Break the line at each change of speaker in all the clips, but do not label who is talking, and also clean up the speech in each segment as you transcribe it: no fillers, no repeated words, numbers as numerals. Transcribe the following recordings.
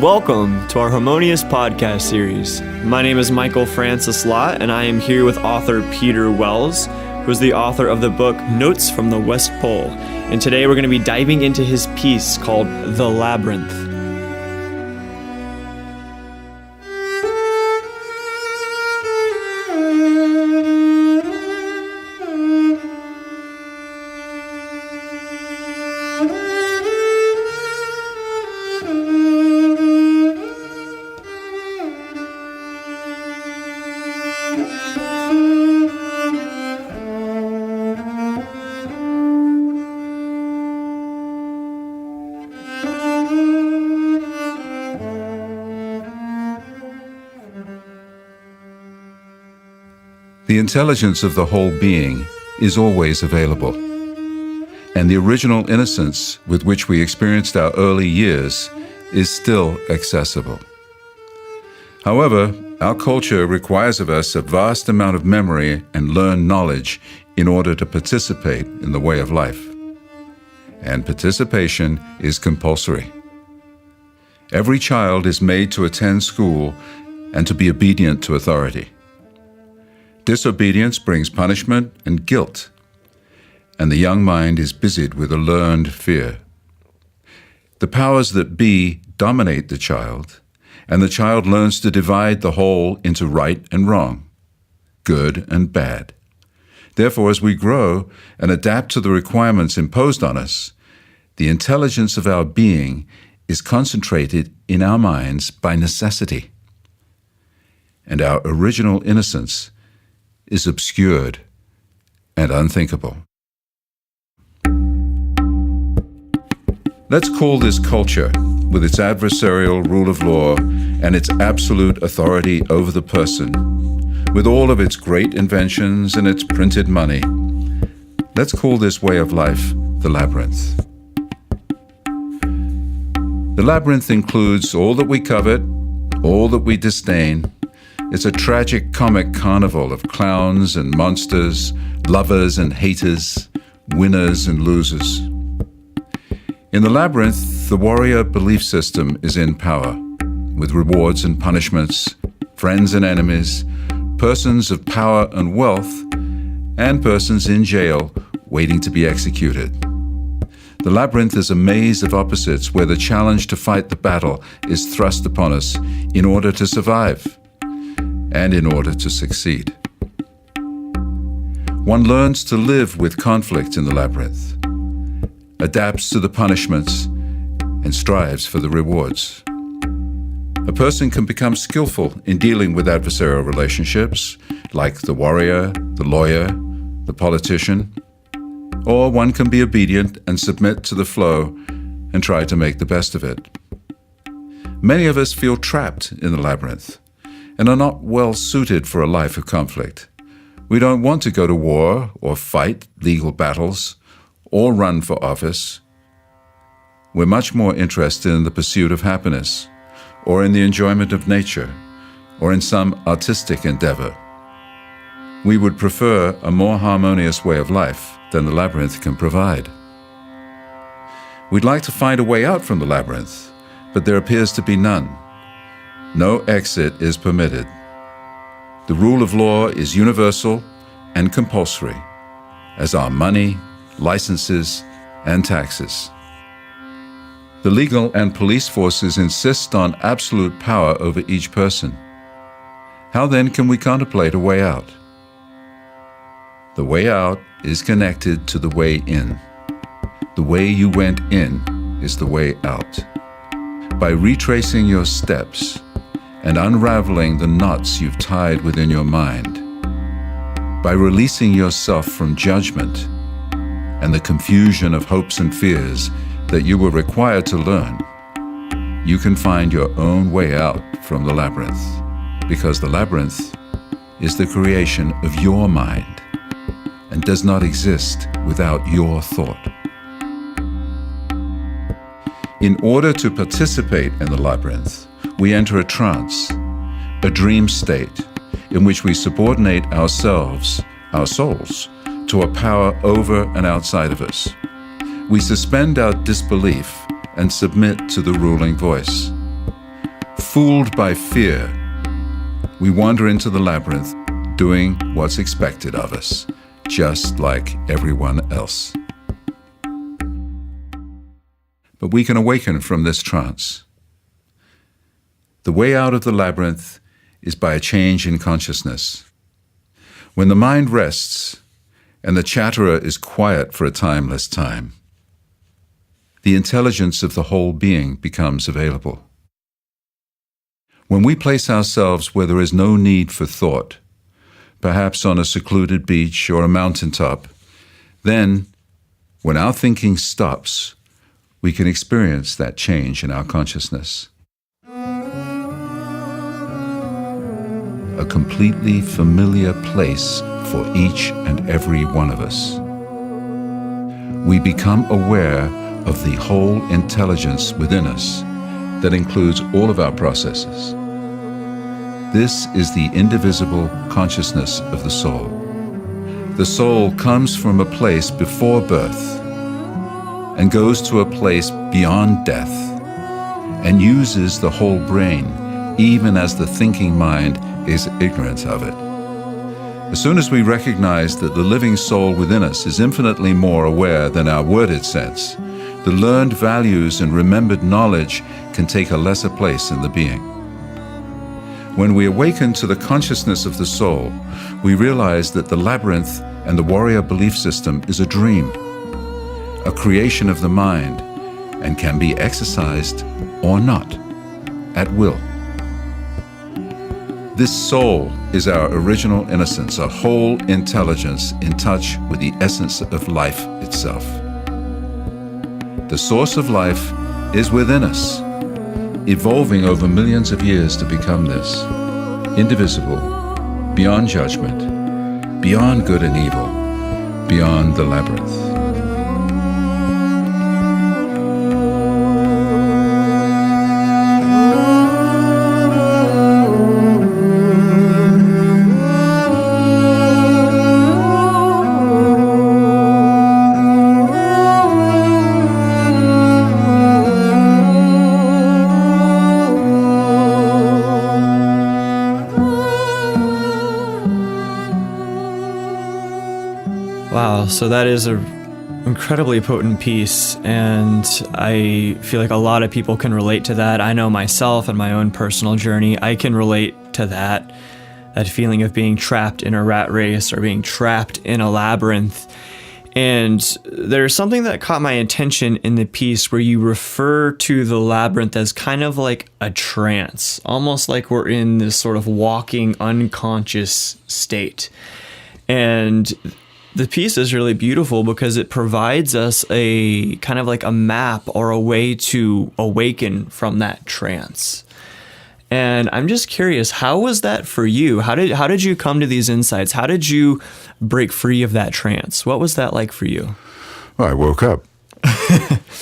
Welcome to our Harmonyus podcast series. My name is Michael Francis Lott, and I am here with author Peter Wells, who is the author of the book Notes from the West Pole. And today we're going to be diving into his piece called The Labyrinth.
The intelligence of the whole being is always available, and the original innocence with which we experienced our early years is still accessible. However, our culture requires of us a vast amount of memory and learned knowledge in order to participate in the way of life. And participation is compulsory. Every child is made to attend school and to be obedient to authority. Disobedience brings punishment and guilt, and the young mind is busied with a learned fear. The powers that be dominate the child, and the child learns to divide the whole into right and wrong, good and bad. Therefore, as we grow and adapt to the requirements imposed on us, the intelligence of our being is concentrated in our minds by necessity, and our original innocence is obscured and unthinkable. Let's call this culture, with its adversarial rule of law and its absolute authority over the person, with all of its great inventions and its printed money, let's call this way of life the labyrinth. The labyrinth includes all that we covet, all that we disdain. It's a tragic comic carnival of clowns and monsters, lovers and haters, winners and losers. In the labyrinth, the warrior belief system is in power, with rewards and punishments, friends and enemies, persons of power and wealth, and persons in jail waiting to be executed. The labyrinth is a maze of opposites where the challenge to fight the battle is thrust upon us in order to survive and in order to succeed. One learns to live with conflict in the labyrinth, adapts to the punishments, and strives for the rewards. A person can become skillful in dealing with adversarial relationships, like the warrior, the lawyer, the politician, or one can be obedient and submit to the flow and try to make the best of it. Many of us feel trapped in the labyrinth and are not well suited for a life of conflict. We don't want to go to war or fight legal battles or run for office. We're much more interested in the pursuit of happiness or in the enjoyment of nature or in some artistic endeavor. We would prefer a more harmonious way of life than the labyrinth can provide. We'd like to find a way out from the labyrinth, but there appears to be none. No exit is permitted. The rule of law is universal and compulsory, as are money, licenses, and taxes. The legal and police forces insist on absolute power over each person. How then can we contemplate a way out? The way out is connected to the way in. The way you went in is the way out. By retracing your steps and unraveling the knots you've tied within your mind, by releasing yourself from judgment and the confusion of hopes and fears that you were required to learn, you can find your own way out from the labyrinth, because the labyrinth is the creation of your mind and does not exist without your thought. In order to participate in the labyrinth, we enter a trance, a dream state, in which we subordinate ourselves, our souls, to a power over and outside of us. We suspend our disbelief and submit to the ruling voice. Fooled by fear, we wander into the labyrinth, doing what's expected of us, just like everyone else. But we can awaken from this trance. The way out of the labyrinth is by a change in consciousness. When the mind rests and the chatterer is quiet for a timeless time, the intelligence of the whole being becomes available. When we place ourselves where there is no need for thought, perhaps on a secluded beach or a mountaintop, then, when our thinking stops, we can experience that change in our consciousness. A completely familiar place for each and every one of us. We become aware of the whole intelligence within us that includes all of our processes. This is the indivisible consciousness of the soul. The soul comes from a place before birth and goes to a place beyond death and uses the whole brain, even as the thinking mind is ignorant of it. As soon as we recognize that the living soul within us is infinitely more aware than our worded sense, the learned values and remembered knowledge can take a lesser place in the being. When we awaken to the consciousness of the soul, we realize that the labyrinth and the warrior belief system is a dream, a creation of the mind, and can be exercised or not, at will. This soul is our original innocence, a whole intelligence in touch with the essence of life itself. The source of life is within us, evolving over millions of years to become this, indivisible, beyond judgment, beyond good and evil, beyond the labyrinth.
Wow, so that is an incredibly potent piece, and I feel like a lot of people can relate to that. I know myself and my own personal journey, I can relate to that feeling of being trapped in a rat race or being trapped in a labyrinth. And there's something that caught my attention in the piece where you refer to the labyrinth as kind of like a trance, almost like we're in this sort of walking unconscious state. And the piece is really beautiful because it provides us a kind of like a map or a way to awaken from that trance. And I'm just curious, how was that for you? How did you come to these insights? How did you break free of that trance? What was that like for you?
Well, I woke up.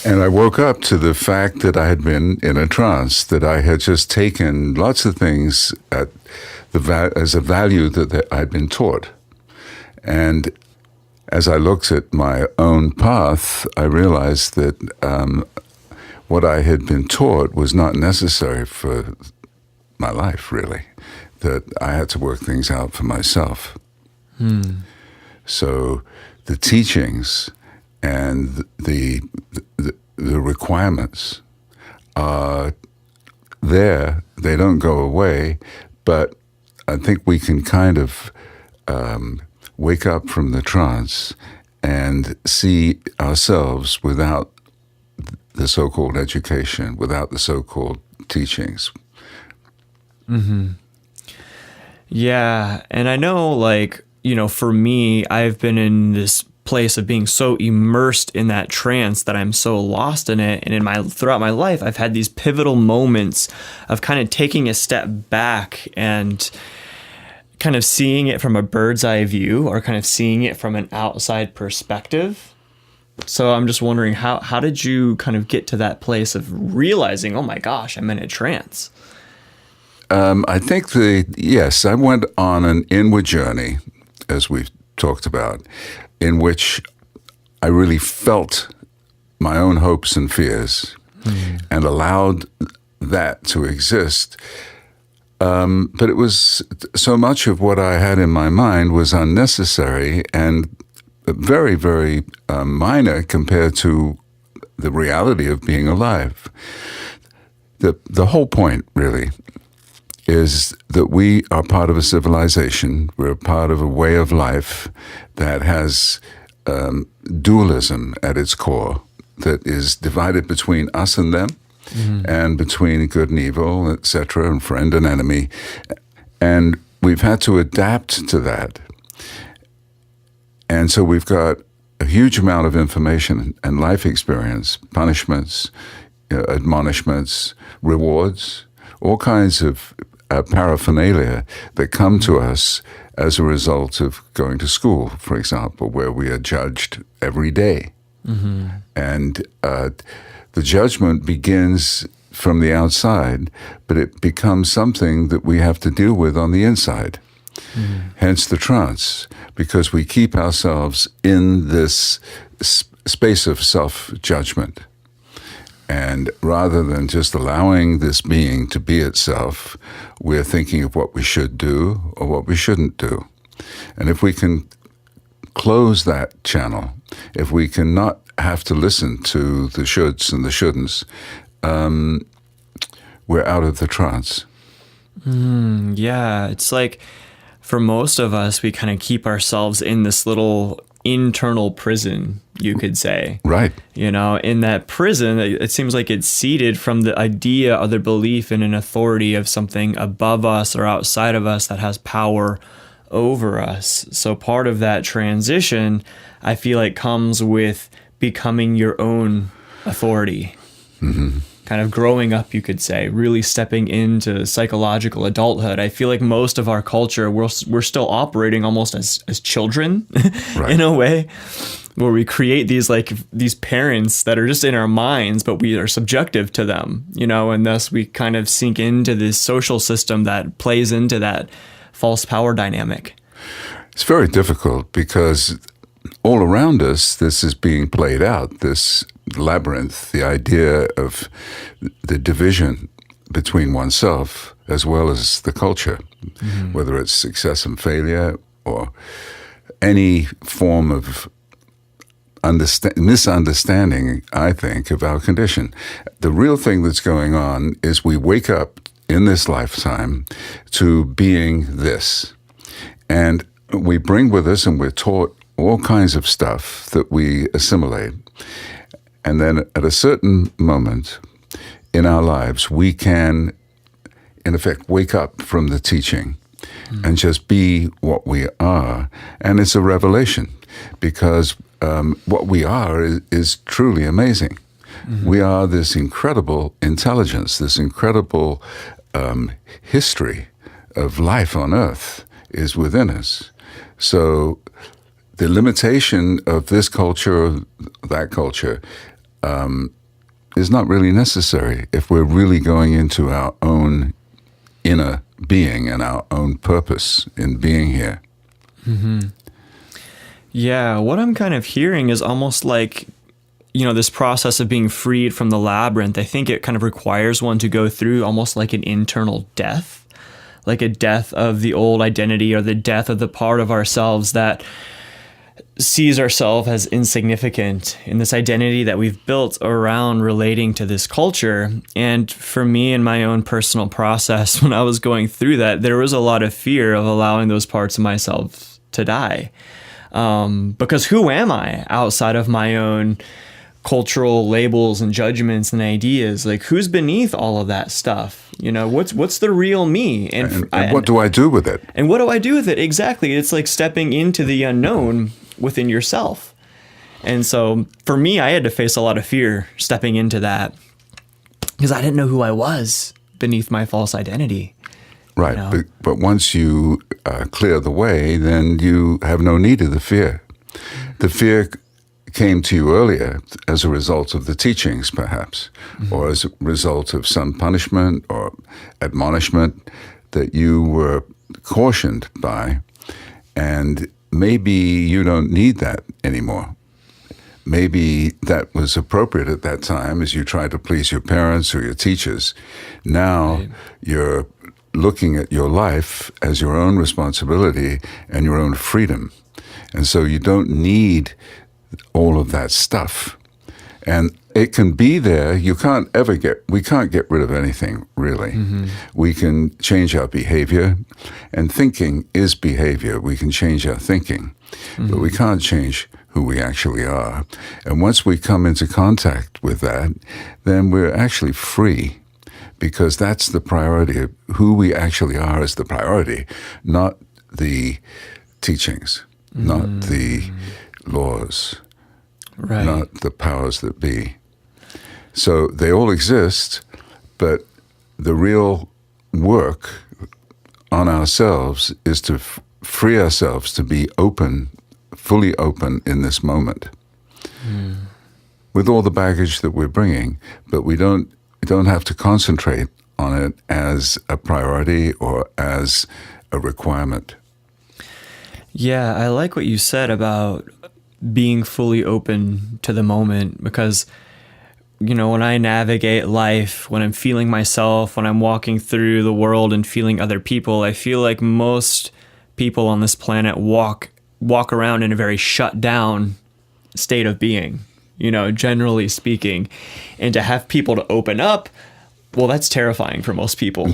And I woke up to the fact that I had been in a trance, that I had just taken lots of things as a value that I'd been taught. And as I looked at my own path, I realized that what I had been taught was not necessary for my life, really, that I had to work things out for myself. So the teachings and the requirements are there. They don't go away, but I think we can kind of wake up from the trance and see ourselves without the so-called education, without the so-called teachings.
Mm-hmm. Yeah, and I know, like, you know, for me, I've been in this place of being so immersed in that trance that I'm so lost in it. And throughout my life, I've had these pivotal moments of kind of taking a step back and kind of seeing it from a bird's eye view, or kind of seeing it from an outside perspective. So I'm just wondering, how did you kind of get to that place of realizing, oh my gosh, I'm in a trance?
I think yes, I went on an inward journey, as we've talked about, in which I really felt my own hopes and fears and allowed that to exist. But it was so much of what I had in my mind was unnecessary and very, very minor compared to the reality of being alive. The whole point, really, is that we are part of a civilization. We're part of a way of life that has dualism at its core, that is divided between us and them, and between good and evil, etc., and friend and enemy. And we've had to adapt to that. And so we've got a huge amount of information and life experience, punishments, admonishments, rewards, all kinds of paraphernalia that come to us as a result of going to school, for example, where we are judged every day. And the judgment begins from the outside, but it becomes something that we have to deal with on the inside. Hence the trance, because we keep ourselves in this space of self-judgment. And rather than just allowing this being to be itself, we're thinking of what we should do or what we shouldn't do. And if we can close that channel, if we can not have to listen to the shoulds and the shouldn'ts, we're out of the trance.
Yeah, it's like for most of us, we kind of keep ourselves in this little internal prison, you could say.
Right.
You know, in that prison, it seems like it's seeded from the idea or the belief in an authority of something above us or outside of us that has power over us. So part of that transition, I feel like, comes with becoming your own authority. Kind of growing up, you could say, really stepping into psychological adulthood. I feel like most of our culture, we're still operating almost as children in a way, where we create these parents that are just in our minds, but we are subjective to them, you know, and thus we kind of sink into this social system that plays into that false power dynamic.
It's very difficult because all around us, this is being played out, this labyrinth, the idea of the division between oneself as well as the culture, whether it's success and failure or any form of misunderstanding, I think, of our condition. The real thing that's going on is we wake up in this lifetime to being this. And we bring with us, and we're taught all kinds of stuff that we assimilate. And then at a certain moment in our lives, we can, in effect, wake up from the teaching and just be what we are. And it's a revelation, because what we are is truly amazing. We are this incredible intelligence, this incredible history of life on Earth is within us. So the limitation of this culture, or that culture, is not really necessary if we're really going into our own inner being and our own purpose in being here.
Yeah, what I'm kind of hearing is almost like, you know, this process of being freed from the labyrinth. I think it kind of requires one to go through almost like an internal death, like a death of the old identity or the death of the part of ourselves that sees ourselves as insignificant in this identity that we've built around relating to this culture. And for me, in my own personal process, when I was going through that, there was a lot of fear of allowing those parts of myself to die. Because who am I outside of my own cultural labels and judgments and ideas? Like, who's beneath all of that stuff? You know, what's the real me?
And what do I do with it?
And what do I do with it? Exactly. It's like stepping into the unknown within yourself. And so for me, I had to face a lot of fear stepping into that because I didn't know who I was beneath my false identity.
Right.
You know?
But once you clear the way, then you have no need of the fear. The fear came to you earlier as a result of the teachings, perhaps, or as a result of some punishment or admonishment that you were cautioned by. And maybe you don't need that anymore. maybe that was appropriate at that time as you tried to please your parents or your teachers. Now
Right.
you're looking at your life as your own responsibility and your own freedom. And so you don't need all of that stuff. And it can be there. We can't get rid of anything, really. We can change our behavior, and thinking is behavior. We can change our thinking, but we can't change who we actually are. And once we come into contact with that, then we're actually free, because that's the priority. Who we actually are is the priority, not the teachings, not the laws,
Right.
not the powers that be. So they all exist, but the real work on ourselves is to free ourselves to be open, fully open in this moment, with all the baggage that we're bringing. But we don't have to concentrate on it as a priority or as a requirement.
Yeah, I like what you said about being fully open to the moment, because, you know, when I navigate life, when I'm feeling myself, when I'm walking through the world and feeling other people, I feel like most people on this planet walk around in a very shut down state of being, you know, generally speaking. And to have people to open up, well, that's terrifying for most people.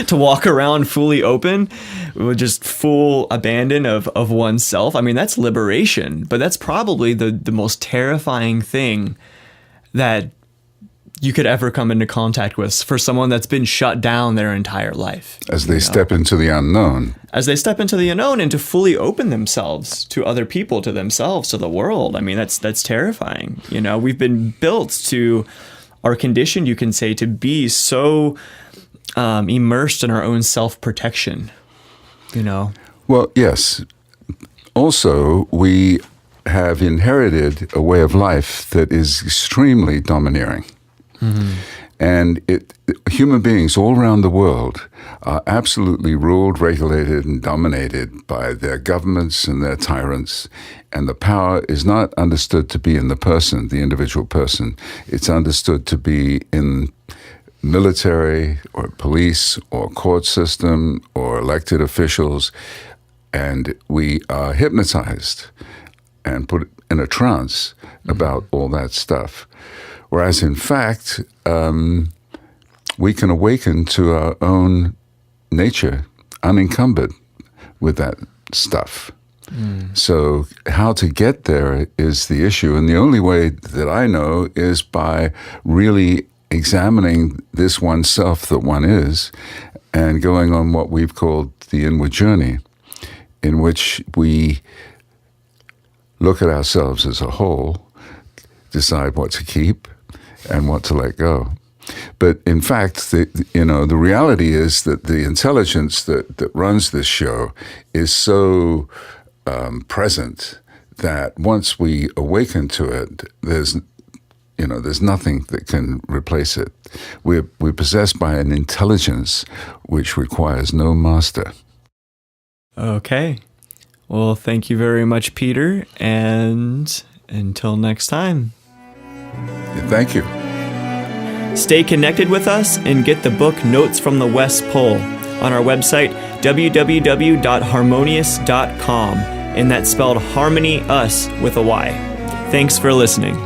To walk around fully open with just full abandon of oneself. I mean, that's liberation, but that's probably the most terrifying thing that you could ever come into contact with for someone that's been shut down their entire life.
As they step into the unknown.
As they step into the unknown and to fully open themselves to other people, to themselves, to the world. I mean, that's terrifying. You know, we've been built to, are conditioned, you can say, to be so immersed in our own self-protection, you know?
Well, yes. Also, we have inherited a way of life that is extremely domineering. And human beings all around the world are absolutely ruled, regulated, and dominated by their governments and their tyrants. And the power is not understood to be in the person, the individual person. It's understood to be in military or police or court system or elected officials. And we are hypnotized and put in a trance about all that stuff. Whereas, in fact, we can awaken to our own nature, unencumbered with that stuff. So how to get there is the issue. And the only way that I know is by really examining this oneself that one is and going on what we've called the inward journey, in which we look at ourselves as a whole, decide what to keep and what to let go. But in fact, the reality is that the intelligence that runs this show is so present that once we awaken to it, there's nothing that can replace it. We're possessed by an intelligence which requires no master.
Okay. Well, thank you very much, Peter, and until next time.
Thank you.
Stay connected with us and get the book Notes from the West Pole on our website, www.harmonius.com, and that's spelled Harmony Us with a Y. Thanks for listening.